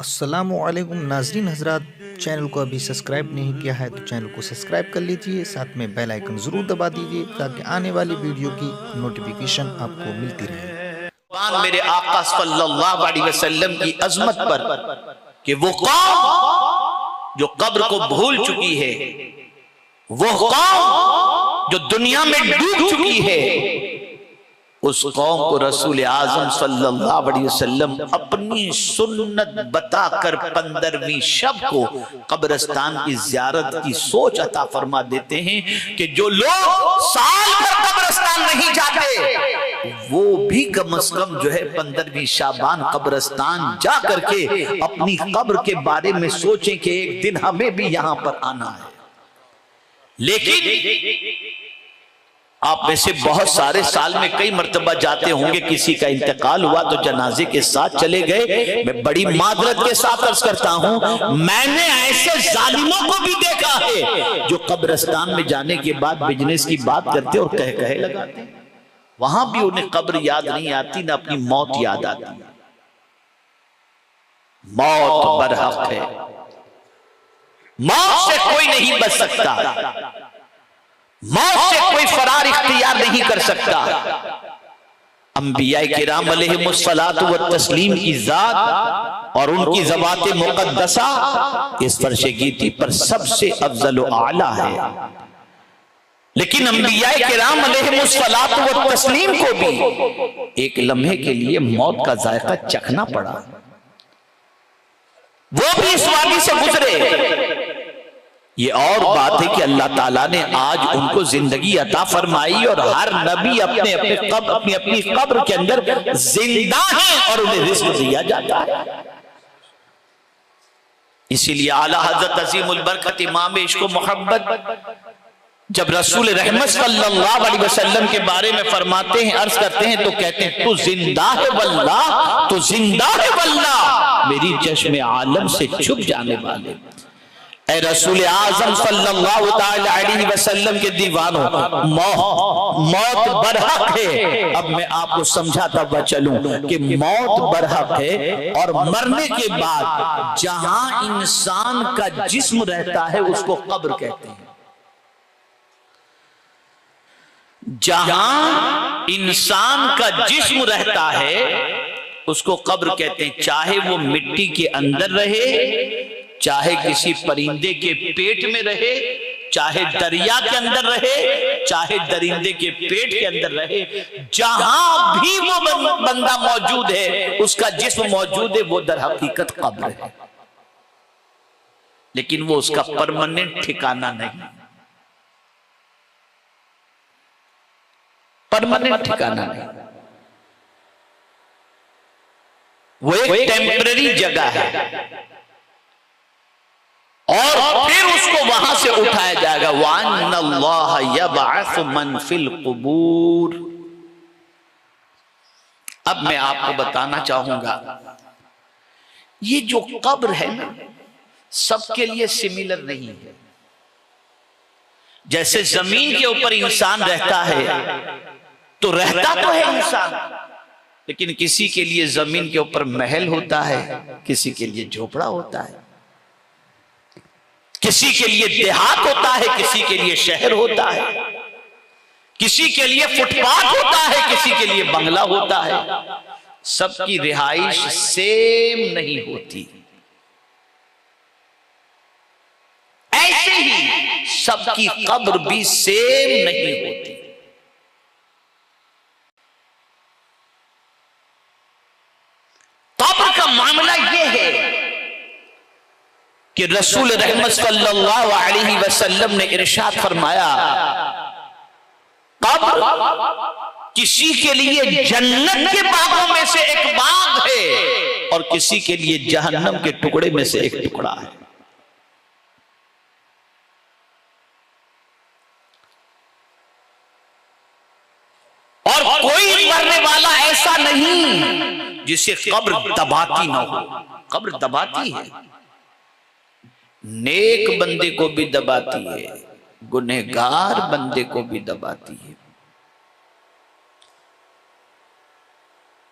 अस्सलामुअलैकुम नाजरीन हजरात, चैनल को अभी सब्सक्राइब नहीं किया है तो चैनल को सब्सक्राइब कर लीजिए, साथ में बेल आइकन ज़रूर दबा दीजिए ताकि आने वाली वीडियो की नोटिफिकेशन आपको मिलती रहे। मेरे आका सल्लल्लाहु अलैहि वसल्लम की अजमत पर कि वो कौम जो कब्र को भूल चुकी है, वो कौम जो दुनिया में डूब चुकी है, उस कौम को रसूल आजम सल्लल्लाहु अलैहि वसल्लम अपनी सुन्नत बताकर 15वीं शब को कब्रिस्तान की ज़ियारत की सोच अता फरमा देते हैं कि जो लोग साल भर कब्रिस्तान नहीं जाते वो भी कम से कम जो है 15वीं शाबान कब्रिस्तान जा करके अपनी कब्र के बारे में सोचें कि एक दिन हमें भी यहां पर आना है। लेकिन आप में से बहुत सारे साल में कई मर्तबा जाते होंगे, किसी का इंतकाल हुआ तो जनाजे के साथ चले गए। मैं बड़ी मादरत के साथ अर्ज करता हूं, मैंने ऐसे जालिमों को भी देखा है जो कब्रिस्तान में जाने के बाद बिजनेस की बात करते और कहे लगाते, वहां भी उन्हें कब्र याद नहीं आती, ना अपनी मौत याद आती। मौत बरहक है, मौत से कोई नहीं बच सकता, मौत से कोई फरार इख्तियार नहीं कर सकता। अंबिया किराम अलैहिमुस्सलातु व तस्लीम की जात और उनकी ज़बात मुक़द्दसा इस फर्श गीती पर सबसे अफजल व आला है। लेकिन अंबिया किराम अलैहिमुस्सलातु व तस्लीम को भी एक लम्हे के लिए मौत का जायका चखना पड़ा, वो भी इस वादी से गुजरे। ये और बात है कि अल्लाह ताला ने आज उनको जिंदगी अता फरमाई और हर नबी अपने अपनी कब्र के अंदर जिंदा है और उन्हें रिज़्क़ दिया जाता है। इसीलिए आला हज़रत अज़ीमुल बरकत इमाम इश्क़ व मोहब्बत जब रसूल रहमत सल्लल्लाहु अलैहि वसल्लम के बारे में फरमाते हैं, अर्ज करते हैं, तो कहते हैं तू जिंदा है वल्लाह, तू जिंदा है वल्लाह, मेरी चश्मे आलम से छुप जाने वाले ऐ रसूल आज़म सल्लल्लाहु ताला अलैहि वसल्लम के दीवानों, मौत बरहक है। अब मैं आपको समझाता हुआ चलूं कि मौत बरहक है और मरने के बाद जहां इंसान का जिस्म रहता है उसको कब्र कहते हैं। जहां इंसान का जिस्म रहता है उसको कब्र कहते हैं, चाहे वो मिट्टी के अंदर रहे, चाहे किसी परिंदे के पेट में रहे, चाहे दरिया के अंदर रहे, चाहे दरिंदे के पेट के अंदर रहे, जहां भी वो बंदा मौजूद है, उसका जिस्म मौजूद है, वो दर हकीकत कब्र है। लेकिन वो उसका परमानेंट ठिकाना नहीं, परमानेंट ठिकाना नहीं, वो एक टेम्पररी जगह है और फिर उसको वहां से उठाया जाएगा। वअन्नल्लाह यबअसु मन फिल कुबूर। अब मैं आपको बताना चाहूंगा, ये जो कब्र है ना, सबके लिए सिमिलर नहीं है। जैसे जमीन के ऊपर इंसान रहता है तो रहता तो है इंसान, लेकिन किसी के लिए जमीन के ऊपर महल होता है, किसी के लिए झोपड़ा होता है, किसी के लिए देहात होता है, किसी के लिए शहर होता है, किसी के लिए फुटपाथ होता है, किसी के लिए बंगला होता है। सबकी रिहाइश सेम नहीं होती। ऐसे ही सबकी कब्र भी सेम नहीं होती। कब्र का मामला यह है कि रसूल रहमत सल्लल्लाहु अलैहि वसल्लम ने इरशाद फरमाया, कब्र किसी के लिए जन्नत के बागों में से एक बाग है और किसी के लिए जहन्नम के टुकड़े में से एक टुकड़ा है। और कोई मरने वाला ऐसा नहीं जिसे कब्र दबाती ना हो। कब्र दबाती है, नेक बंदे को भी दबाती है, गुनहगार बंदे को भी दबाती है।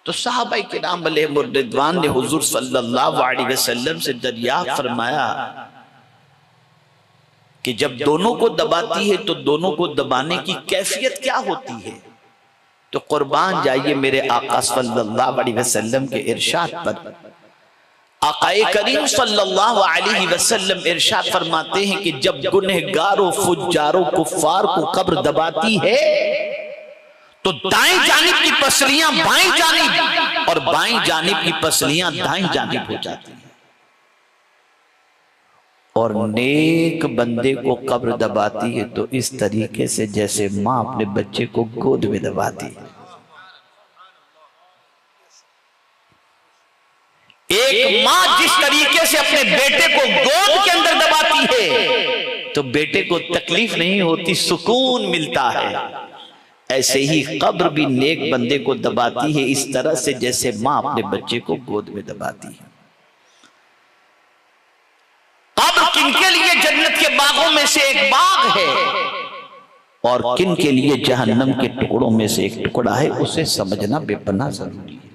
तो सहाबा किराम अलैहिर्रिज़वान ने हुजूर सल्लल्लाहु अलैहि वसल्लम से दरियाफ्त फरमाया कि जब दोनों को दबाती है तो दोनों को दबाने की कैफियत क्या होती है? तो कुर्बान जाइए मेरे आका सल्लल्लाहु अलैहि वसल्लम के इरशाद पर। आकाए करीम सल्लल्लाहु अलैहि वसल्लम इरशाद फरमाते हैं कि जब गुनहगारों, फुज्जारों, कुफ्फार को कब्र दबाती है तो दाएं जानिब की पसलियां बाएं जानिब और बाएं जानिब की पसलियां दाएं जानिब हो जाती हैं। और नेक बंदे को कब्र दबाती है तो इस तरीके से जैसे माँ अपने बच्चे को गोद में दबाती है। एक माँ जिस तरीके से अपने बेटे को गोद के अंदर दबाती है तो बेटे को तकलीफ नहीं होती, सुकून मिलता है। ऐसे ही कब्र भी नेक बंदे को दबाती है इस तरह से जैसे माँ अपने बच्चे को गोद में दबाती है। कब्र किनके लिए जन्नत के बागों में से एक बाग है और किन के लिए जहन्नम के टुकड़ों में से एक टुकड़ा है, उसे समझना बेपनाह जरूरी है।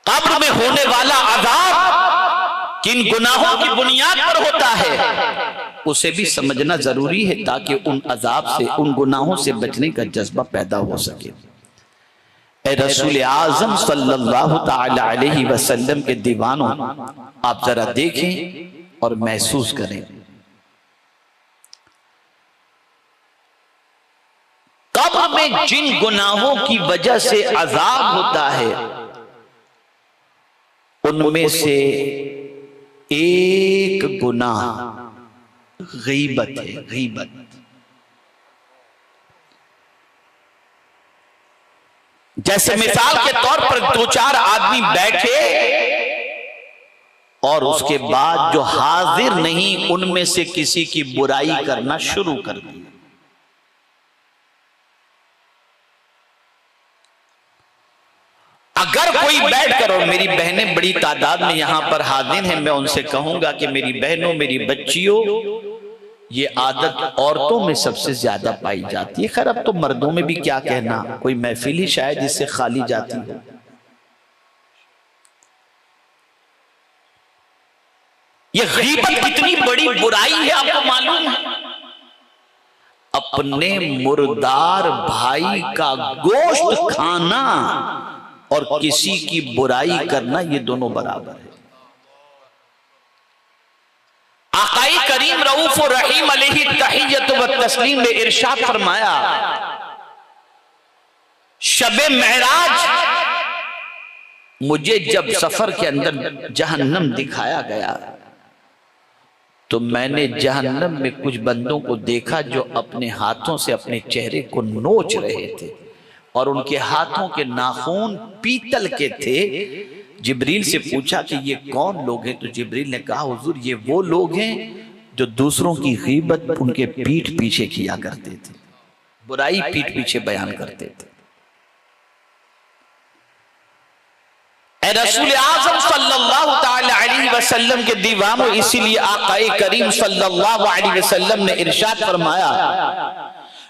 कब्र में होने वाला अज़ाब किन गुनाहों की बुनियाद पर होता है, उसे भी समझना जरूरी है ताकि उन अज़ाब से, उन गुनाहों से बचने का जज्बा पैदा हो सके। ए रसूल आज़म सल्लल्लाहु ताला अलैहि वसल्लम के दीवानों, आप जरा देखें और महसूस करें। कब्र में जिन गुनाहों की वजह से अज़ाब होता है उनमें से एक गुनाह गीबत है। गीबत जैसे मिसाल के तौर पर दो चार आदमी बैठे और उसके बाद जो हाजिर नहीं उनमें से किसी की बुराई करना शुरू कर दी। अगर कोई बैठकर, और मेरी बहनें बड़ी तादाद में यहां पर हाजिर हैं, मैं उनसे कहूंगा कि मेरी बहनों, मेरी बच्चियों, ये आदत औरतों में सबसे ज्यादा पाई जाती है। खैर अब तो मर्दों में भी क्या कहना, कोई महफिल ही शायद इससे खाली जाती है। ये गीबत कितनी बड़ी बुराई है आपको मालूम है? अपने मुर्दार भाई का गोश्त खाना और किसी की बुराई करना, ये दोनों बराबर है। आकाई करीम रऊफ और रहीम अलैहि तहिय्यत व तस्लीम में इरशाद फरमाया, शबे महराज मुझे जब सफर के अंदर जहन्नम दिखाया गया तो मैंने जहन्नम में कुछ बंदों को देखा जो अपने हाथों से अपने चेहरे को नोच रहे थे और उनके हाथों के नाखून पीतल के थे। जिब्रील से पूछा कि ये कौन लोग हैं? तो जिब्रील ने कहा, हुजूर ये वो लोग हैं जो दूसरों की गीबत उनके पीठ पीछे किया करते थे, बुराई पीठ पीछे बयान करते थे। ए रसूल आज़म सल्लल्लाहु ताला अलैहि वसल्लम के दीवानों, इसीलिए आकाए करीम सल्लल्लाहु अलैहि वसल्लम ने इरशाद फरमाया,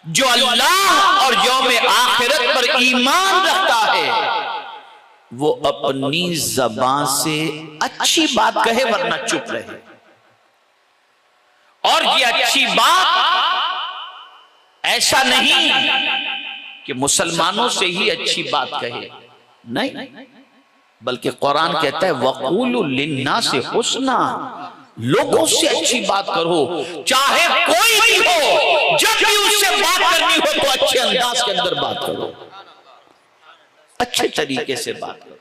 जो अल्लाह और यौम आखिरत पर ईमान रखता है वो अपनी ज़बान से अच्छी बात कहे वरना चुप रहे। और ये अच्छी बात ऐसा नहीं कि मुसलमानों से ही अच्छी बात कहे, नहीं, बल्कि कुरान कहता है वक़ूलु लिन्नास हुस्ना, लोगों से अच्छी बात करो, चाहे कोई भी हो। जब भी उससे बात करनी हो तो अच्छे अंदाज के अंदर बात करो, अच्छे तरीके से बात करो।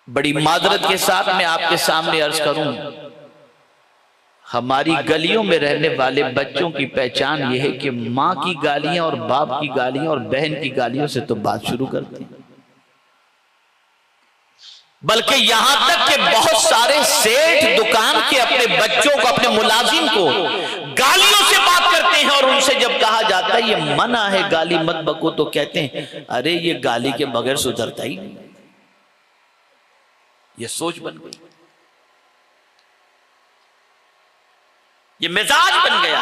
बड़ी मादरत के साथ मैं आपके सामने अर्ज करूं, हमारी गलियों में रहने वाले बच्चों की पहचान यह है कि माँ की गालियां और बाप की गालियां और बहन की गालियों से तो बात शुरू करते हैं, बल्कि यहां तक कि बहुत सारे सेठ दुकान के अपने बच्चों को, अपने मुलाजिम को गालियों से बात करते हैं और उनसे जब कहा जाता है ये मना है गाली मत बको, तो कहते हैं अरे ये गाली के बगैर सुधरता ही नहीं। ये सोच बन गई, ये मिजाज बन गया।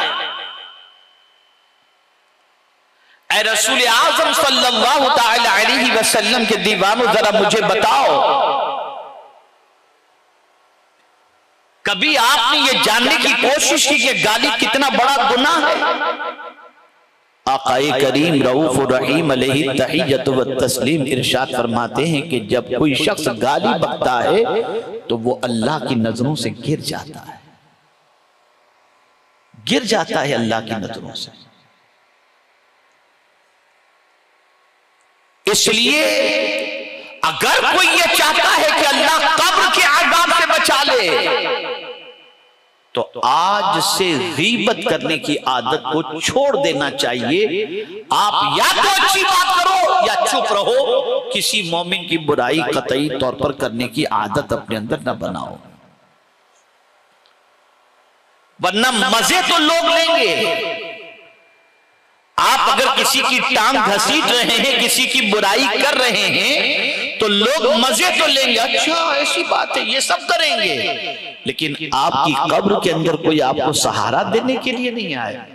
ऐ रसूल आज़म सल्लल्लाहु ताला अलैहि वसल्लम के दीवानों, जरा मुझे बताओ, कभी आपने ये जानने की कोशिश की कि गाली कितना बड़ा गुनाह है? आक़ाए करीम रऊफ़ रहीम अलैहि तहिय्यत व तस्लीम इरशाद फरमाते हैं कि जब कोई शख्स गाली बकता है तो वो अल्लाह की नजरों से गिर जाता है, गिर जाता है अल्लाह की नजरों से। इसलिए अगर कोई ये चाहता है कि अल्लाह कब्र के अज़ाब से बचा ले, तो आज से गीबत करने की आदत को छोड़ देना चाहिए। आप या तो अच्छी बात करो या चुप रहो, किसी मोमिन की बुराई कतई तौर पर करने की आदत अपने अंदर न बनाओ, वरना मजे तो लोग लेंगे। आप अगर किसी की टांग घसीट रहे हैं, किसी की बुराई कर रहे हैं, तो लोग मजे तो लेंगे, अच्छा ऐसी बात है, ये सब करेंगे, लेकिन आपकी कब्र के अंदर कोई आपको सहारा देने के लिए नहीं आया।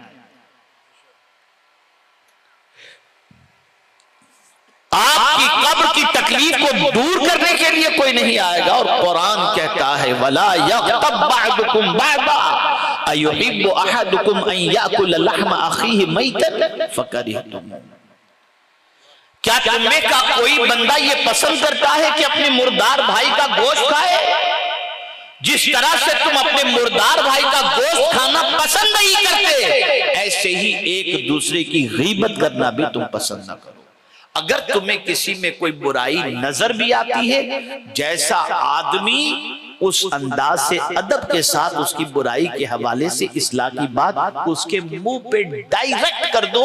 आपकी कब्र की तकलीफ को दूर करने के लिए कोई नहीं आएगा। और कुरान कहता है वला यग़्तब बअदुकुम बअदा अयुहिब्बु अहदुकुम अन याकुल लहमा अखीहि मैतन फकरिहतुम। क्या तुम्हें का कोई बंदा ये पसंद करता है कि अपने मुर्दार भाई का गोश्त खाए? जिस तरह से तुम अपने मुर्दार भाई का गोश्त खाना पसंद नहीं करते, ऐसे ही एक दूसरे की गीबत करना भी तुम पसंद न करो। अगर तुम्हें किसी में कोई बुराई नजर भी आती है, जैसा आदमी उस अंदाज से अदब के साथ उसकी बुराई के हवाले से इस्लाह की बात उसके मुंह पे डायरेक्ट कर दो,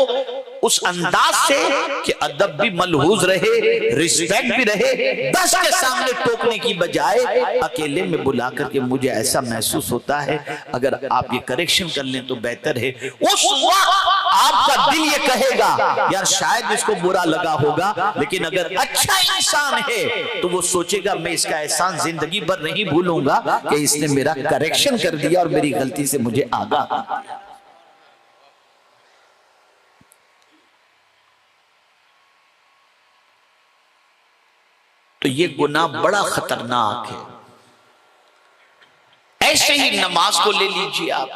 उस अंदाज से कि अदब भी मलहूज रहे, रिस्पेक्ट भी रहे। 10 के सामने टोकने की बजाय अकेले में बुला करके मुझे ऐसा महसूस होता है, अगर आप ये करेक्शन कर लें तो बेहतर है। उस वक्त आपका दिल ये कहेगा यार शायद इसको बुरा लगा होगा, लेकिन अगर अच्छा इंसान है तो वो सोचेगा मैं इसका एहसान जिंदगी भर नहीं भूलूंगा कि इसने मेरा करेक्शन कर दिया और मेरी गलती से मुझे आगाह कर दिया। तो ये गुनाह बड़ा खतरनाक है। ऐसे ही नमाज को ले लीजिए आप,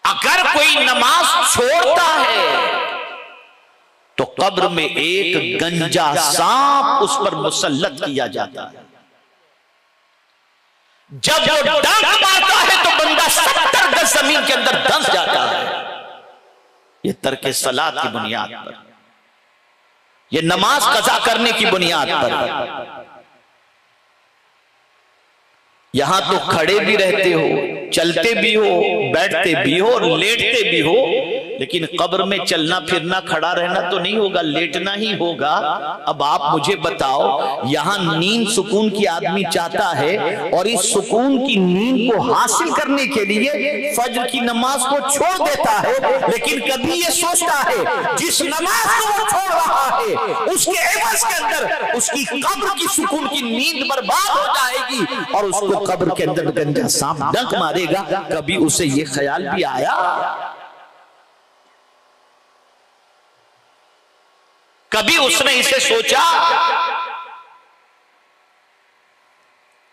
अगर कोई नमाज छोड़ता है तो कब्र में एक गंजा सांप उस पर मुसल्लत किया जाता है। जब वो डंक मारता है तो बंदा 70 गज जमीन के अंदर धंस जाता है। ये तर्क सलात की बुनियाद पर, ये नमाज कज़ा करने की बुनियाद पर। यहां तो खड़े भी रहते हो, चलते भी हो, बैठते भी हो और लेटते भी हो, लेकिन कब्र में चलना फिरना खड़ा रहना तो नहीं होगा, लेटना ही होगा। अब आप मुझे बताओ, यहां नींद सुकून की आदमी चाहता है और इस सुकून की नींद को हासिल करने के लिए फज्र की नमाज को छोड़ देता है, लेकिन कभी ये सोचता है जिस नमाज को वो छोड़ रहा है उसके एवज के अंदर उसकी कब्र की सुकून की नींद बर्बाद हो जाएगी और उसको कब्र के अंदर गंजा सांप डंक मारेगा। कभी उसे ये ख्याल भी आया? कभी उसने इसे सोचा?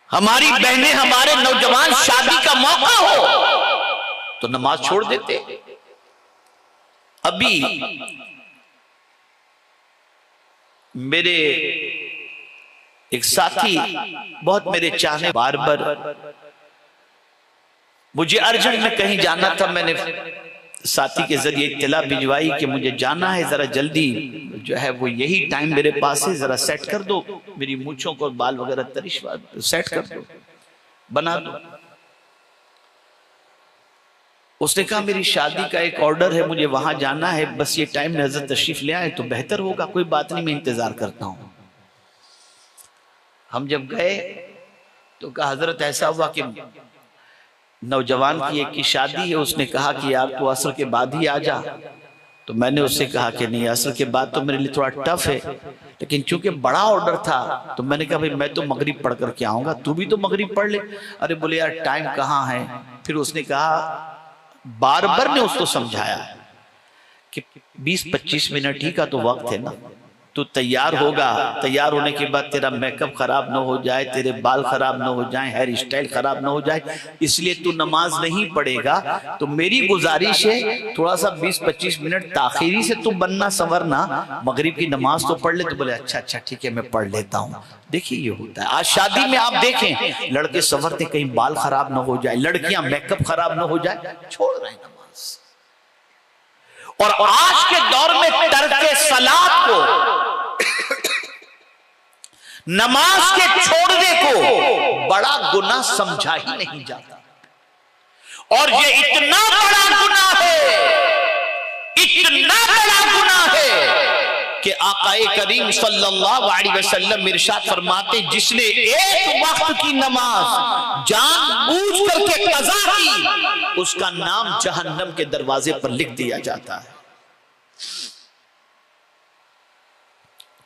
हमारी बहनें, हमारे नौजवान शादी का मौका हो तो नमाज छोड़ देते। अभी मेरे एक साथी, बहुत मेरे चाहने, बार बार मुझे अर्जेंट में कहीं जाना था, मैंने साथी के जरिए इत्तला भिजवाई कि मुझे जाना है, जरा जल्दी जो है वो यही टाइम मेरे पास है, जरा सेट कर दो मेरी मूंछों को, बाल वगैरह तरिश सेट कर दो, बना दो। उसने कहा मेरी शादी का एक ऑर्डर है, मुझे वहां जाना है, बस ये टाइम में हजरत तशरीफ ले आए तो बेहतर होगा। कोई बात नहीं, मैं इंतजार करता हूं। हम जब गए तो कहा हजरत ऐसा हुआ कि नौजवान की एक की शादी है, उसने कहा कि यार तू असर के बाद ही आ जा। तो मैंने उससे कहा कि नहीं, असर के बाद तो मेरे लिए थोड़ा टफ है, लेकिन चूंकि बड़ा ऑर्डर था तो मैंने कहा भाई मैं तो मगरिब पढ़ करके आऊंगा, तू भी तो मगरिब पढ़ ले। अरे बोले यार टाइम कहाँ है। फिर उसने कहा, बार बार ने उसको समझाया कि 20-25 मिनट ही का तो वक्त है ना, तो तैयार होगा, तैयार होने के बाद तेरा मेकअप खराब ना हो जाए, तेरे बाल खराब ना हो जाए, हेयर स्टाइल खराब ना हो जाए, इसलिए तू नमाज नहीं पढ़ेगा। तो मेरी गुजारिश है थोड़ा सा 20-25 मिनट ताखीरी से तू बनना संवरना, मगरिब की नमाज तो पढ़ ले। तो बोले अच्छा ठीक है मैं पढ़ लेता हूँ। देखिए ये होता है आज शादी में, आप देखें लड़के संवरते कहीं बाल खराब ना हो जाए, लड़कियां मेकअप खराब ना हो जाए, छोड़ रहे हैं नमाज। और आज के दौर में तर्के सलात को, नमाज के छोड़ने को बड़ा गुनाह समझा ही नहीं जाता। और ये इतना बड़ा गुनाह है, इतना बड़ा गुनाह है कि आकाए करीम सल्लल्लाहु अलैहि वसल्लम इरशाद फरमाते, जिसने एक वक्त की नमाज जानबूझ करके कज़ा की, उसका नाम जहन्नम के दरवाजे पर लिख दिया जाता है।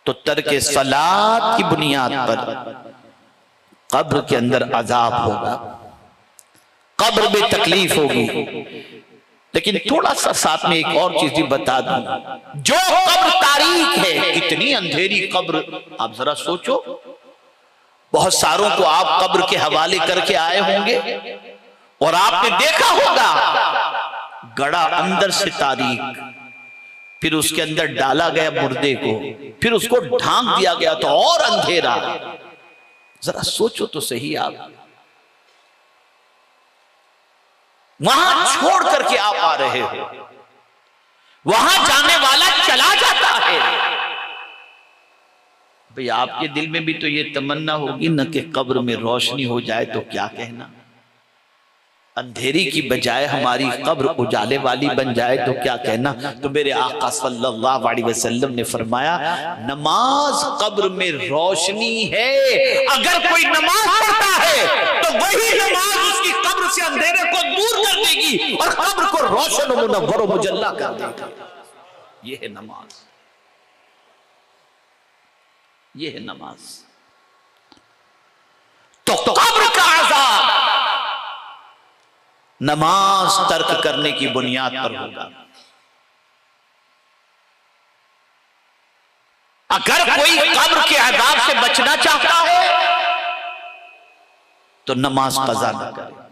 तो तर्के सलात की बुनियाद पर कब्र के अंदर अजाब होगा, कब्र में तकलीफ होगी। लेकिन थोड़ा सा साथ में एक और चीज भी बता दूं, जो कब्र तारीख है, कितनी अंधेरी कब्र, आप जरा सोचो। बहुत सारों को आप कब्र के हवाले करके आए होंगे और आपने देखा होगा गड़ा अंदर से तारीख, फिर उसके अंदर डाला गया मुर्दे को, फिर उसको ढांक दिया गया तो और अंधेरा। जरा सोचो तो सही, आप वहां छोड़ करके आप आ रहे हो, वहां जाने वाला चला जाता है। भाई आपके दिल में भी तो ये तमन्ना होगी ना कि कब्र में रोशनी हो जाए तो क्या कहना, अंधेरी की बजाय हमारी कब्र उजाले वाली बन जाए तो क्या कहना। तो मेरे आका सल्लल्लाहु अलैहि वसल्लम ने फरमाया, नमाज कब्र में रोशनी है। अगर कोई नमाज पढ़ता है तो वही नमाज उसकी कब्र से अंधेरे को दूर कर देगी और कब्र को रोशन और मुनव्वर और मुजल्ला कर देगी। ये है नमाज, ये है नमाज। तो कब्र का अज़ाब नमाज तर्क करने की बुनियाद पर होगा। अगर कोई कब्र के अज़ाब से बचना चाहता है तो नमाज कज़ा न करे।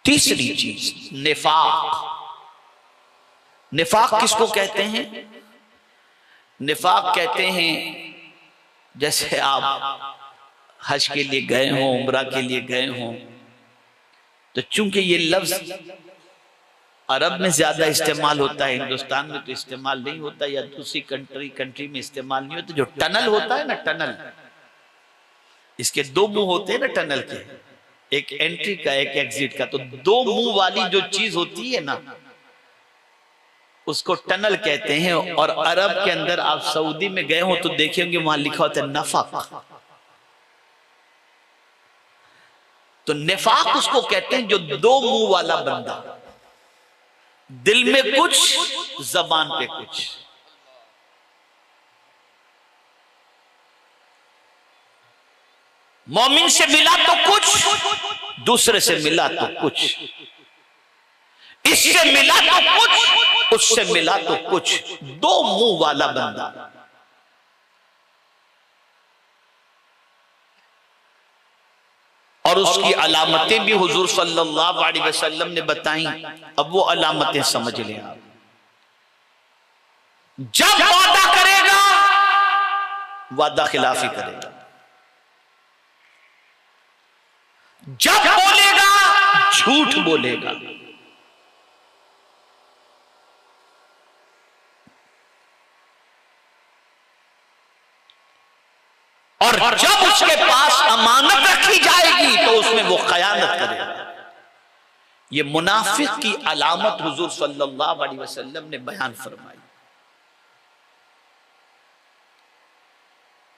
तीसरी चीज निफाक। निफाक किसको कहते हैं? निफाक कहते हैं जैसे आप हज के लिए गए हों, उम्रा के लिए गए हों, तो चूंकि ये लफ्ज अरब में ज्यादा इस्तेमाल होता है, हिंदुस्तान में तो इस्तेमाल नहीं होता या दूसरी कंट्री में इस्तेमाल नहीं होता। जो टनल होता है ना, टनल, इसके दो मुंह होते हैं ना टनल के, एक एंट्री का एक एग्जिट का। तो दो मुंह वाली जो चीज होती है ना, उसको टनल कहते हैं। और अरब के अंदर आप सऊदी में गए हो तो देखेंगे वहां लिखा होता है नफक। तो निफाक उसको कहते हैं जो दो मुंह वाला बंदा, दिल में कुछ जबान पे कुछ। मोमिन से मिला तो कुछ, दूसरे से मिला तो कुछ, इससे मिला तो कुछ, उससे मिला तो कुछ। दो मुंह वाला बंदा। और उसकी अलामतें भी हुजूर सल्लल्लाहु अलैहि वसल्लम ने बताई। अब वो अलामतें समझ लें आप। जब वादा करेगा वादा खिलाफी करेगा, जब बोलेगा झूठ बोलेगा, और जब उसके पास अमानत रखी जाएगी तो उसमें वो खयानत करेगा। ये मुनाफिक की अलामत हुजूर सल्लल्लाहु अलैहि वसल्लम ने बयान फरमाई।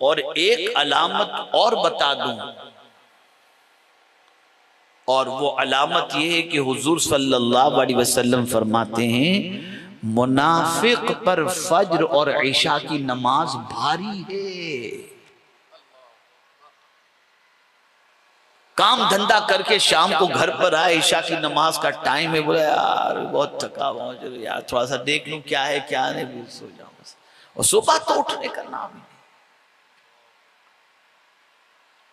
और एक अलामत और बता दूं, और वो अलामत ये है कि हुजूर सल्लल्लाहु अलैहि वसल्लम फरमाते हैं, मुनाफिक पर फज्र और इशा की नमाज भारी है। काम धंधा करके शाम को घर पर आए, ईशा की नमाज का टाइम है, बोला यार बहुत थका हुआ हूं, चलो यार थोड़ा सा देख लूं क्या है क्या नहीं, सो जाऊं बस। और सुबह तो उठने का नाम ही नहीं।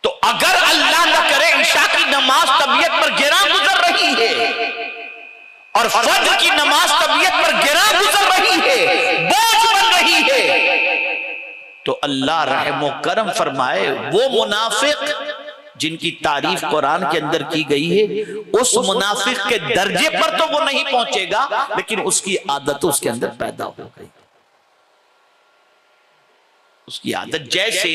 तो अगर अल्लाह न करे ईशा की नमाज तबीयत पर गिरा गुजर रही है और फज्र की नमाज तबीयत पर गिरा गुजर रही है, बोझ बन रही है, तो अल्लाह रहम व करम फरमाए वो मुनाफिक जिनकी तारीफ कुरान के अंदर की गई है, उस मुनाफिक के दर्जे पर तो वो नहीं पहुंचेगा, लेकिन उसकी आदत उसके अंदर पैदा हो गई। उसकी आदत, जैसे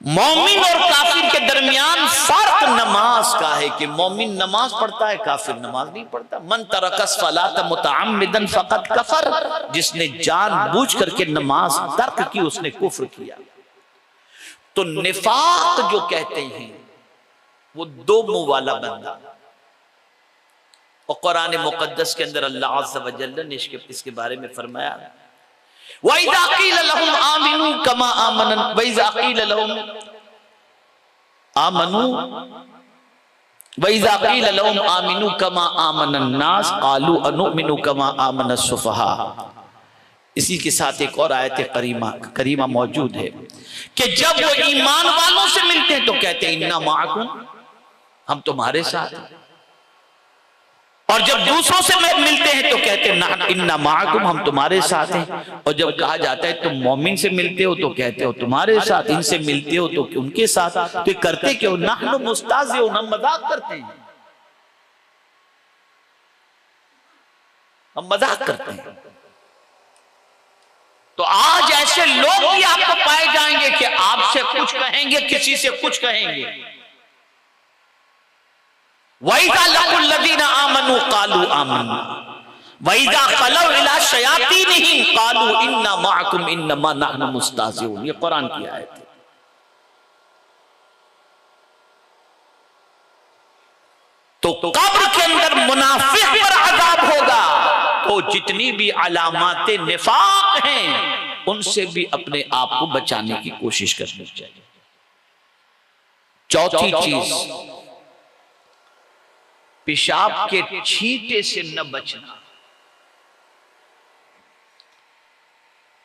मोमिन और काफिर के दरमियान फर्क नमाज का है कि मोमिन नमाज पढ़ता है, काफिर नमाज नहीं पढ़ता। मन तरकस फलात मुतअम्मिदन फकत कफर, जिसने जानबूझ करके नमाज तर्क की उसने कुफ्र किया। तो निफाक जो कहते हैं वो दो मुंह वाला बंदा, और कुरान मुकद्दस के अंदर अल्लाह अज़्ज़ व जल्ल ने इसके बारे में फरमाया, वइज़ा क़ील लहुम आमिनू कमा आमनन वइज़ा क़ील लहुम आमनू वइज़ा क़ील लहुम आमिनू कमा आमनन नास क़ालू अनुमिनु कमा आमन सुफ़हा। इसी के साथ एक और आयत करीमा मौजूद है कि जब वो ईमान वालों से मिलते हैं तो कहते हैं इन्ना माअकुम, हम तुम्हारे साथ हैं, और जब दूसरों से मिलते हैं तो कहते हैं इन्ना माअकुम, हम तुम्हारे साथ हैं। और जब कहा जाता है तुम मोमिन से मिलते हो तो कहते हो तुम्हारे साथ, इनसे मिलते हो तो उनके साथ। तो करते क्यों? नहनु मुस्ताज़िऊन, हम मजाक करते हैं, हम मजाक करते हैं। तो आज ऐसे लोग भी आपको पाए जाएंगे कि आपसे कुछ कहेंगे, किसी से कुछ कहेंगे। वइज़ा लक़ुल लज़ीना आमनू क़ालू आमन्ना वइज़ा ख़लौ इला शयातीनिहिम क़ालू इन्ना मअकुम इन्नमा नहनु मुस्ताज़िऊन। ये कुरान की आयत है। तो कब्र के अंदर मुनाफिक पर अज़ाब होगा, तो जितनी भी अलामाते निफाक हैं उनसे भी अपने आप को बचाने की कोशिश करनी चाहिए। चौथी चीज, पेशाब के छींटे से न बचना।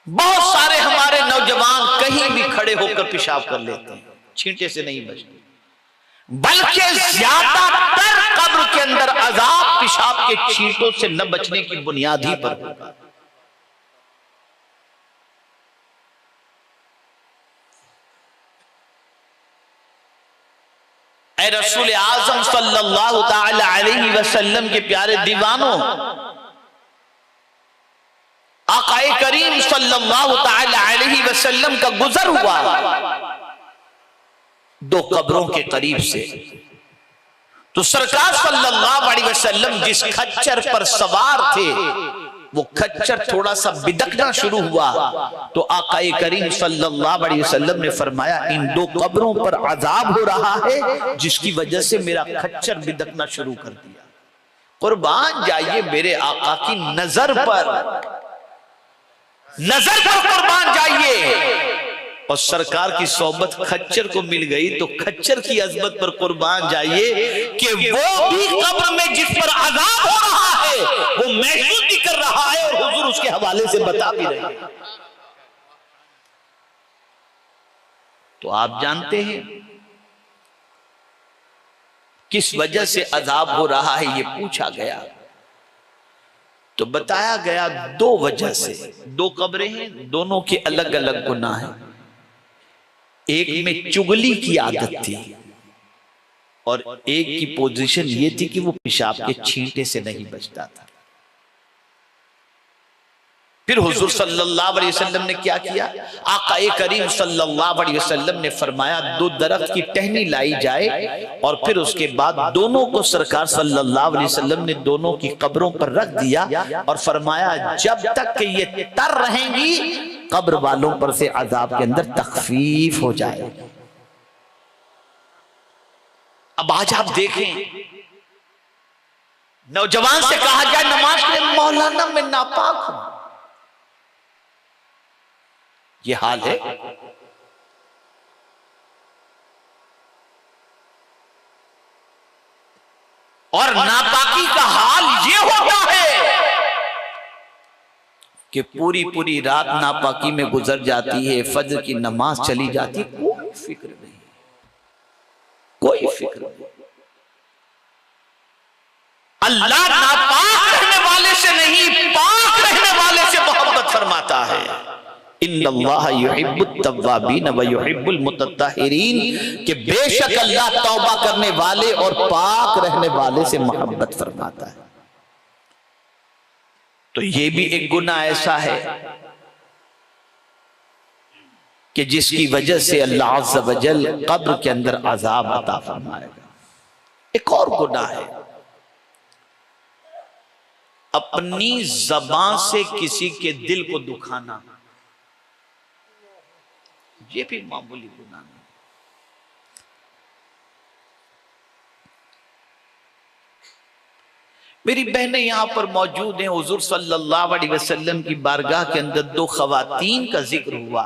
बहुत सारे हमारे नौजवान कहीं भी खड़े होकर पेशाब कर लेते हैं, छींटे से नहीं बचते, बल्कि ज्यादातर कब्र के अंदर अजाब पेशाब के छींटों से न बचने की बुनियाद ही पर होगा। ऐ रसूल आज़म सल्लल्लाहु ताला अलैहि वसल्लम के प्यारे दीवानों, आक़ाए करीम सल्लल्लाहु ताला अलैहि वसल्लम का गुजर हुआ दो कब्रों के करीब से। तो सरकार सल्लल्लाहु अलैहि वसल्लम जिस खच्चर पर सवार थे वो खच्चर थोड़ा सा बिदकना शुरू हुआ, तो आक़ाए करीम सल्लल्लाहु अलैहि वसल्लम ने फरमाया इन दो कब्रों पर अजाब हो रहा है जिसकी वजह से मेरा खच्चर बिदकना शुरू कर दिया। कुर्बान जाइए मेरे आका की नजर पर कुर्बान जाइए। और सरकार की सोबत खच्चर को मिल गई तो खच्चर की अजमत पर कुर्बान जाइए कि वो भी कब्र में जिस पर अज़ाब हो रहा है वो महसूस भी कर रहा है और हुजूर उसके हवाले से बता भी रहे हैं। तो आप जानते हैं किस वजह से अज़ाब हो रहा है, ये पूछा गया तो बताया गया दो वजह से। दो कब्रें हैं, दोनों के अलग अलग गुनाह हैं। एक में चुगली की आदत थी और एक की पोजीशन ये थी कि वो पेशाब के छींटे से नहीं बचता था। फिर हुजूर सल्लल्लाहु अलैहि वसल्लम ने क्या किया? आक़ाए करीम सल्लल्लाहु अलैहि वसल्लम ने फरमाया दो दरख्त की टहनी लाई जाए और फिर उसके बाद दोनों को सरकार सल्लल्लाहु अलैहि वसल्लम ने दोनों की कब्रों पर रख दिया और फरमाया जब तक कि ये तर रहेंगी कब्र वालों पर से अजाब के अंदर तखफीफ हो जाए। अब आज आप देखें नौजवान से कहा जाए नमाज के लिए, मौलाना मैं नापाक हूं, ये हाल है। और नापाकी का हाल ये होता है कि पूरी पूरी रात नापाकी में गुजर जाती है, फजर की नमाज चली जाती है, कोई फिक्र नहीं, कोई फिक्र नहीं। अल्लाह नापाक रहने वाले से नहीं, पाक रहने वाले से मोहब्बत फरमाता है। इन्नल्लाह युहिब्बुत तव्वाबीन व युहिब्बुल मुतत्तहिरीन, कि बेशक अल्लाह तौबा करने वाले और पाक रहने वाले से मोहब्बत फरमाता है। तो ये भी एक गुनाह ऐसा है कि जिसकी वजह से अल्लाह अज़्ज़ व जल कब्र के अंदर अज़ाब अता फरमाएगा। एक और गुनाह है अपनी ज़बान से किसी के दिल को दुखाना, ये भी मामूली गुनाह नहीं। मेरी बहनें यहां पर मौजूद हैं। हुजूर सल्लल्लाहु अलैहि वसल्लम की बारगाह के अंदर दो खवातीन का जिक्र हुआ।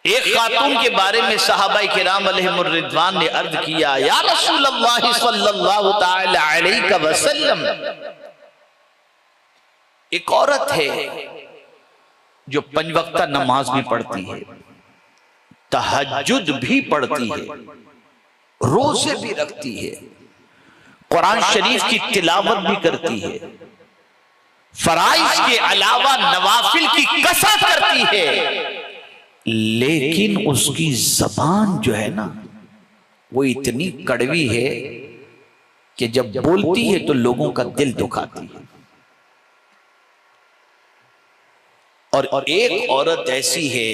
एक खातून के बारे में सहाबाए किराम अलैहिमुर रिदवान ने अर्ज किया, या रसूलल्लाह सल्लल्लाहु तआला अलैहि वसल्लम, एक औरत है जो पंज वक्ता नमाज भी पढ़ती है, तहज्जुद भी पढ़ती है, रोजे भी रखती है, कुरान शरीफ की तिलावत भी करती है, फराइज के अलावा नवाफिल की कसरत करती है, लेकिन उसकी जबान जो है ना वो इतनी कड़वी है कि जब बोलती है तो लोगों का दिल दुखाती है। और एक औरत ऐसी है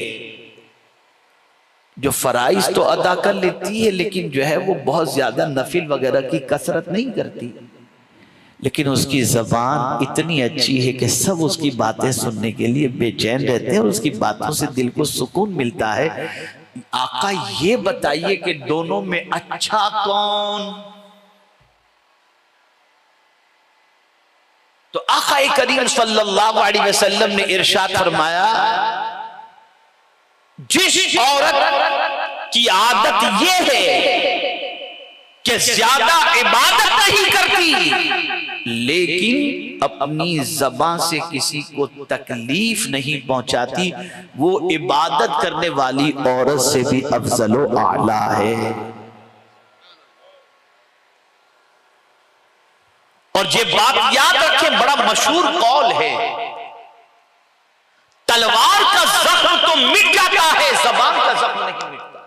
जो फराइज तो अदा कर लेती है, लेकिन जो है वो बहुत ज्यादा नफिल वगैरह की कसरत नहीं करती, लेकिन उसकी जबान इतनी अच्छी है कि सब उसकी बातें सुनने के लिए बेचैन रहते हैं और उसकी बातों से दिल को सुकून मिलता है। आका ये बताइए कि दोनों में अच्छा कौन? तो आका करीम सल्लल्लाहु अलैहि वसल्लम ने इरशाद फरमाया, जिस औरत की आदत ये है कि ज्यादा इबादत नहीं करती, लेकिन अपनी ज़बान से किसी को तकलीफ नहीं पहुंचाती, वो इबादत करने वाली औरत से भी अफजलो आला है। और ये बात याद रखें, बड़ा मशहूर कौल है, तलवार का जख्म तो मिट जाता है, ज़बान का जख्म नहीं मिटता।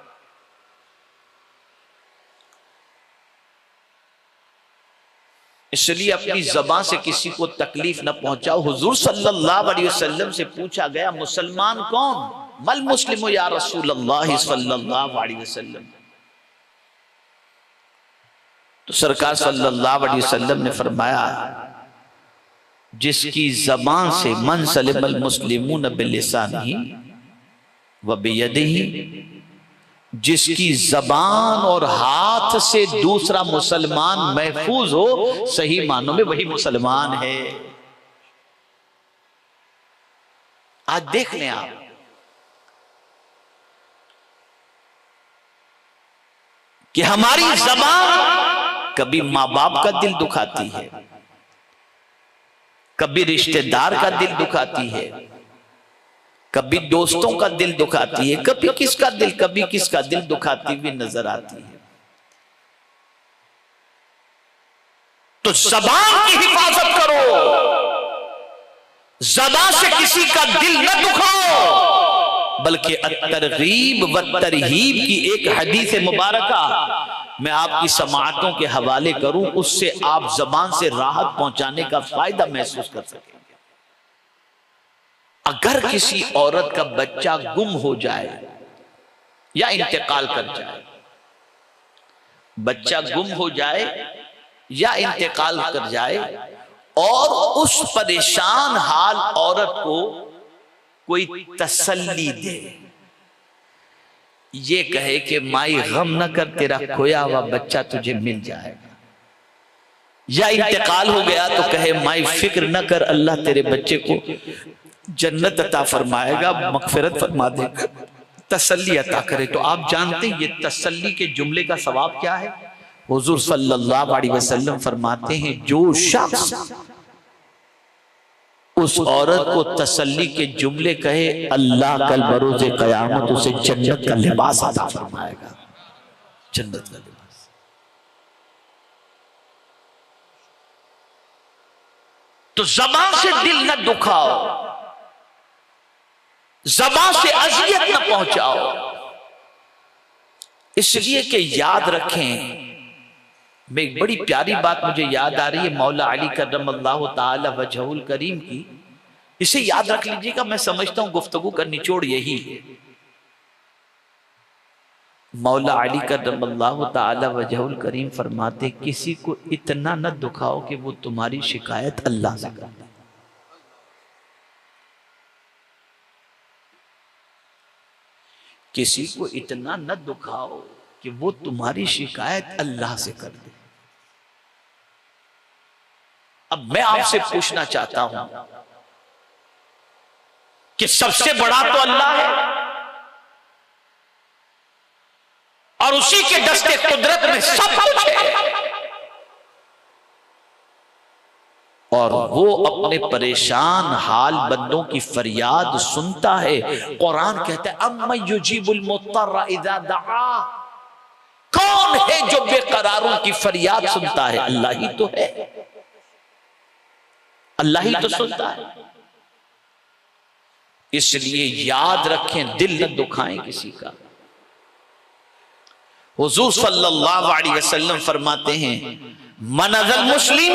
इसलिए अपनी ज़बान से किसी को तकलीफ न पहुंचाओ। हुजूर सल्लल्लाहु अलैहि वसल्लम से पूछा गया, मुसलमान कौन? मल मुस्लिम या रसूलल्लाह सल्लल्लाहु अलैहि वसल्लम। तो सरकार सल्लल्लाहु अलैहि वसल्लम ने फरमाया, जिसकी ज़बान से मन सलिमल मुस्लिमून बिलिसानिही व बियदिही, जिसकी जबान और हाथ से दूसरा मुसलमान महफूज हो, सही मानों में वही मुसलमान है। आज देख लें आप, कि हमारी जबान कभी मां बाप का दिल दुखाती है, कभी रिश्तेदार का दिल दुखाती है, कभी दोस्तों का दिल दुखाती है, कभी किसका दिल दुखाती हुई नजर आती है। तो जबान की हिफाजत करो, ज़बान से किसी का दिल न दुखाओ, बल्कि तरगीब व तरहीब की एक हदीस मुबारका मैं आपकी समाअतों के हवाले करूं, उससे आप ज़बान से राहत पहुंचाने का फायदा महसूस कर सकें। अगर किसी औरत का बच्चा गुम हो जाए या इंतकाल कर जाए, बच्चा गुम हो जाए या इंतकाल कर जाए, और उस परेशान हाल औरत को कोई तसल्ली दे, ये कहे कि माई गम न कर, तेरा खोया हुआ बच्चा तुझे मिल जाएगा, या इंतकाल हो गया तो कहे माई फिक्र न कर, अल्लाह तेरे बच्चे को जन्नत अता फरमाएगा, मगफिरत फरमा देगा, तसल्ली अता करे। तो आप जानते हैं ये तसल्ली के जुमले का सवाब क्या है? हुजूर सल्लल्लाहु अलैहि वसल्लम फरमाते हैं जो शख्स उस औरत को तसल्ली के जुमले कहे, अल्लाह कल बरोज़े क़यामत उसे जन्नत का लिबास अता फरमाएगा, जन्नत का लिबास। तो ज़बान से दिल न दुखाओ, ज़बान से अज़ियत न पहुंचाओ, इसलिए कि याद रखें। मैं एक बड़ी प्यारी बात मुझे याद आ रही है मौला अली करमल्लाहु ताला वजहुल करीम की, इसे याद रख लीजिएगा। मैं समझता हूं गुफ्तगू का निचोड़ यही है। मौला अली करमल्लाहु ताला वजहुल करीम फरमाते, किसी को इतना न दुखाओ कि वो तुम्हारी शिकायत अल्लाह से कर दे। किसी को इतना न दुखाओ कि वो तुम्हारी शिकायत अल्लाह से कर दे। अब मैं आपसे पूछना चाहता हूं कि सबसे बड़ा तो अल्लाह है और उसी के दस्ते कुदरत में सब कुछ है, और वो अपने परेशान हाल बंदों की फरियाद सुनता है। कुरान कहता है अम्मा युजीबुल मुत्तर्रा इज़ा दआ, कौन है जो बेकरारों की फरियाद सुनता है? अल्लाह ही तो है, अल्लाह ही तो सुनता है। इसलिए याद रखें, दिल न दुखाएं किसी का। हुजूर सल्लल्लाहु अलैहि वसल्लम फरमाते हैं मन अज़ल मुस्लिम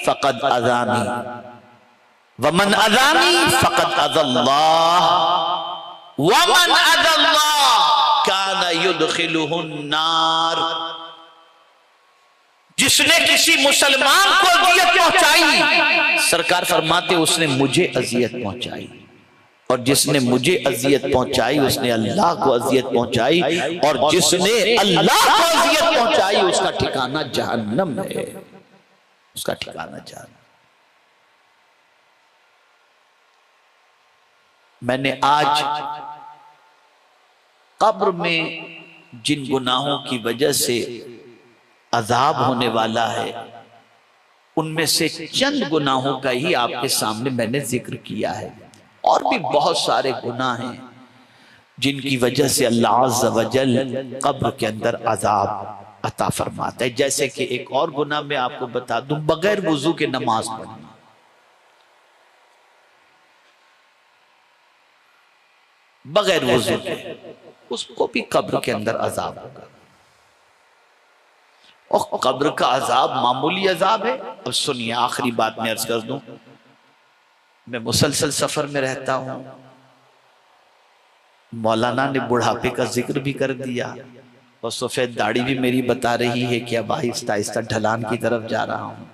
फ़क़द अज़ानी व मन अज़ानी फ़क़द अज़ल्लाह व मन अज़ल्लाह काना युदखिलुहुन नार। जिसने किसी मुसलमान को अज़ियत पहुंचाई, सरकार फरमाते उसने मुझे अज़ियत पहुंचाई, और जिसने मुझे अज़ियत पहुंचाई उसने अल्लाह को अज़ियत पहुंचाई, और जिसने अल्लाह को अज़ियत पहुंचाई उसका ठिकाना जहन्नम है, उसका ठिकाना जहन्नम। मैंने आज कब्र में जिन गुनाहों की वजह से अजाब होने वाला है, उनमें से चंद गुनाहों का ही आपके सामने मैंने जिक्र किया है। और भी बहुत सारे गुनाह हैं जिनकी वजह से अल्लाह अज़्ज़ व जल कब्र के अंदर अजाब अता फरमाता है। जैसे कि एक और गुनाह मैं आपको बता दूं, बगैर वुजू के नमाज पढ़ना। बगैर वुजू के उसको भी कब्र के अंदर अजाब होगा। और कब्र का अजाब मामूली अजाब है। अब सुनिए, आखिरी बात मैं अर्ज कर दूं, मैं मुसलसल सफर में रहता हूं। मौलाना ने बुढ़ापे का जिक्र भी कर दिया और सफेद दाढ़ी भी मेरी बता रही है कि अब आहिस्ता आहिस्ता ढलान की तरफ जा रहा हूं।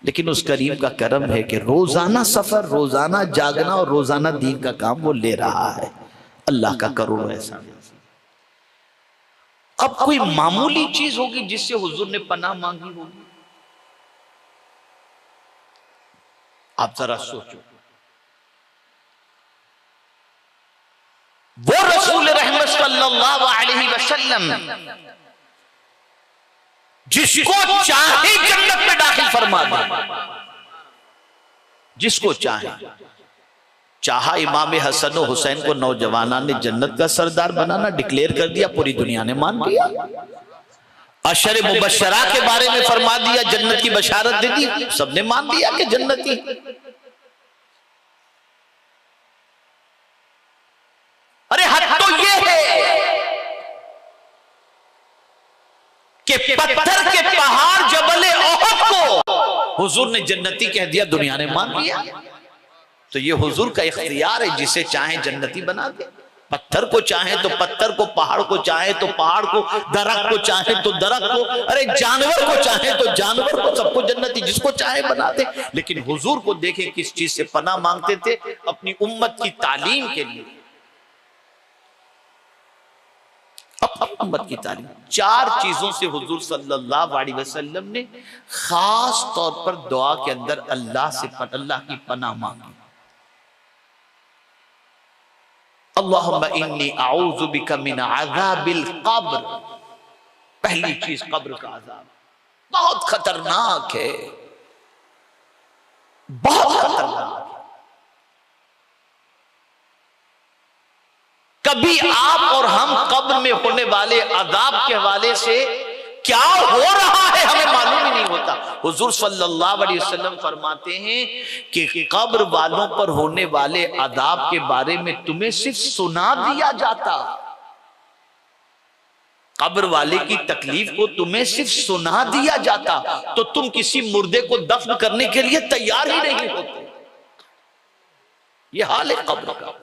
लेकिन उस करीम का करम है कि रोजाना सफर, रोजाना जागना और रोजाना दीन का काम वो ले रहा है। अल्लाह का करोड़ों एहसान। अब कोई मामूली चीज होगी जिससे हुजूर ने पनाह मांगी होगी, आप जरा सोचो। वो रसूल रहमत सल्लल्लाहु अलैहि वसल्लम जिसको चाहे जन्नत में दाखिल फरमा दे, जिसको चाहे। चाहा इमाम हसन और हुसैन को नौजवाना ने जन्नत का सरदार बनाना डिक्लेयर कर दिया, पूरी दुनिया ने मान लिया। अशर मुबशरा के बारे में फरमा दिया, जन्नत की बशारत दे दी, सबने मान लिया कि जन्नती। अरे हद तो ये है कि पत्थर के पहाड़ जबले ओहद को हुजूर ने जन्नती कह दिया, दुनिया ने मान लिया। तो ये हुजूर का इख्तियार है, जिसे चाहे जन्नती बना दे। पत्थर को चाहे तो पत्थर को, पहाड़ को चाहे तो पहाड़ को, दरख्त को चाहे तो दरख्त को, अरे जानवर को चाहे तो जानवर को, सबको जन्नती, जिसको चाहे बना दे। लेकिन हुजूर को देखें किस चीज से पनाह मांगते थे, अपनी उम्मत की तालीम के लिए। उम्मत की तालीम, चार चीजों से हुजूर सल्लल्लाहु अलैहि वसल्लम ने खास तौर पर दुआ के अंदर अल्लाह की पनाह मांगी। अल्लाहुम्मा इन्नी अऊज़ु बिका मिन अज़ाबिल क़ब्र। पहली चीज कब्र का अज़ाब बहुत खतरनाक है, बहुत खतरनाक है। कभी आप और हम कब्र में होने वाले अज़ाब के हवाले से क्या हो रहा है हमें मालूम ही नहीं होता। हुजूर सल्लल्लाहु अलैहि वसल्लम फरमाते हैं कि कब्र वालों पर होने वाले अज़ाब के बारे में तुम्हें सिर्फ सुना दिया जाता, कब्र वाले की तकलीफ को तुम्हें सिर्फ सुना दिया जाता तो तुम किसी मुर्दे को दफन करने के लिए तैयार ही नहीं होते। यह हाल है कब्र का।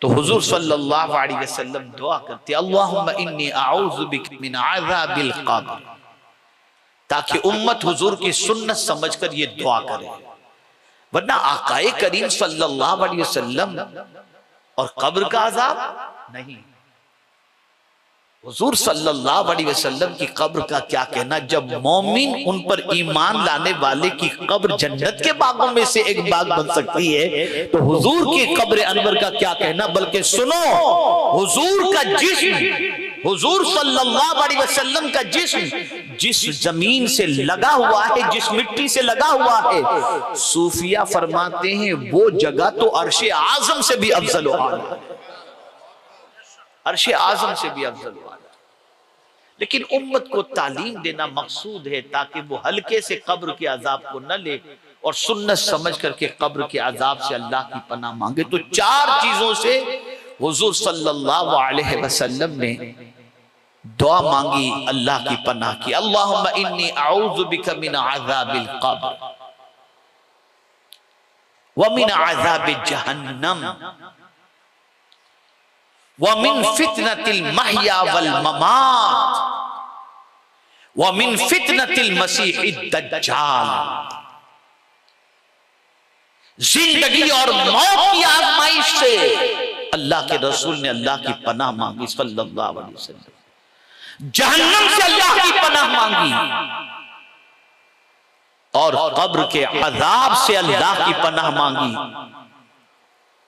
तो हुजूर सल्लल्लाहु अलैहि वसल्लम दुआ करते अल्लाहुम्मा इन्नी अऊज़ु बिका मिन अज़ाबिल क़ब्र, ताकि उम्मत हुजूर की सुन्नत समझकर ये दुआ करे। वरना आकाए करीम सल्लल्लाहु अलैहि वसल्लम और कब्र का अज़ाब नहीं। हुजूर सल्लल्लाहु अलैहि वसल्लम की कब्र का क्या कहना, जब मोमिन उन पर ईमान लाने वाले की कब्र जन्नत के बागों में से एक बाग बन सकती है, तो हुजूर की कब्र अनवर का क्या कहना। बल्कि सुनो, हुजूर का जिस्म, हुजूर सल्लल्लाहु अलैहि वसल्लम का जिस्म जिस जमीन से लगा हुआ है, जिस मिट्टी से लगा हुआ है, सूफिया फरमाते हैं वो जगह तो अर्शे आजम से भी अफजल हो आला, अर्शे आजम से भी अफजल वाला। लेकिन उम्मत को तालीम देना मकसूद है ताकि वो हल्के से कब्र के अजाब को न ले और सुन्नत समझ करके कब्र के अजाब से अल्लाह की पनाह मांगे। तो चार चीजों से हुजूर सल्लल्लाहु अलैहि वसल्लम ने दुआ मांगी, अल्लाह की पनाह की। अल्लाहुम्मा इन्नी अऊज़ु बिका मिन अज़ाबिल क़ब्र व मिन अज़ाबि जहन्नम व मिन फितनतिल महया वल ममात व मिन फितनतिल मसीहिद दज्जाल। जिंदगी और मौत की आजमाइश से अल्लाह के रसूल ने अल्लाह की पनाह मांगी सल्लल्लाहु अलैहि वसल्लम, जहन्नम से अल्लाह की पनाह मांगी और कब्र के अजाब से अल्लाह की पनाह मांगी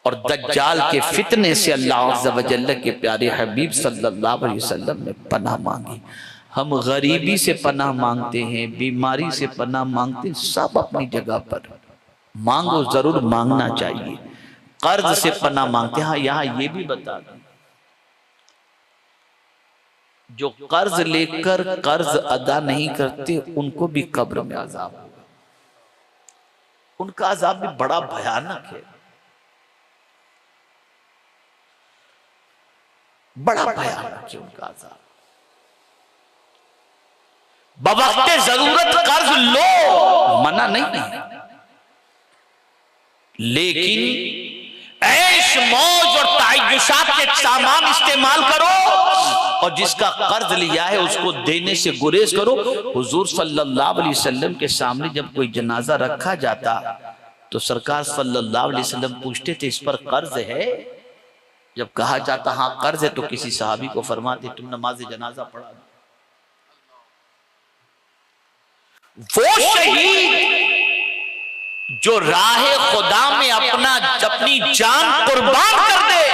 और दज्जाल के फितने से अल्लाह अज़्ज़ व जल्ल के प्यारे हबीब सल्लल्लाहु अलैहि वसल्लम ने पनाह मांगी। हम गरीबी से पनाह मांगते हैं, बीमारी से पनाह मांगते हैं, सब अपनी जगह पर। मांगो, जरूर मांगना चाहिए। कर्ज से पनाह मांगते हैं। हाँ, यहाँ ये भी बता दें, जो कर्ज लेकर कर्ज अदा नहीं करते उनको भी कब्र में अजाब होगा। उनका अजाब भी बड़ा भयानक है, बड़ा भयानक है उनका अजाब। बवक्ते जरूरत कर्ज लो, मना नहीं है, लेकिन ऐश मौज और ताइजुशात के सामान इस्तेमाल करो और जिसका कर्ज लिया है उसको देने से गुरेज करो। हुजूर सल्लल्लाहु अलैहि वसल्लम के सामने जब कोई जनाजा रखा जाता तो सरकार सल्लल्लाहु अलैहि वसल्लम पूछते थे इस पर कर्ज है। जब कहा जाता हाँ कर्ज है तो किसी सहाबी को फरमाते तुम नमाज जनाजा पढ़ा दो। वो शहीद जो राहे खुदा में अपनी जान कुर्बान कर दे,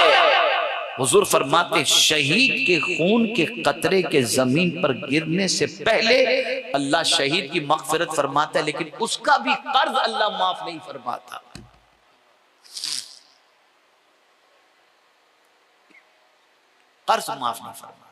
हुजूर फरमाते शहीद के खून के कतरे के जमीन पर गिरने से पहले अल्लाह शहीद की मगफिरत फरमाता है, लेकिन उसका भी कर्ज अल्लाह माफ नहीं फरमाता। कर्ज माफ नहीं फरमाता।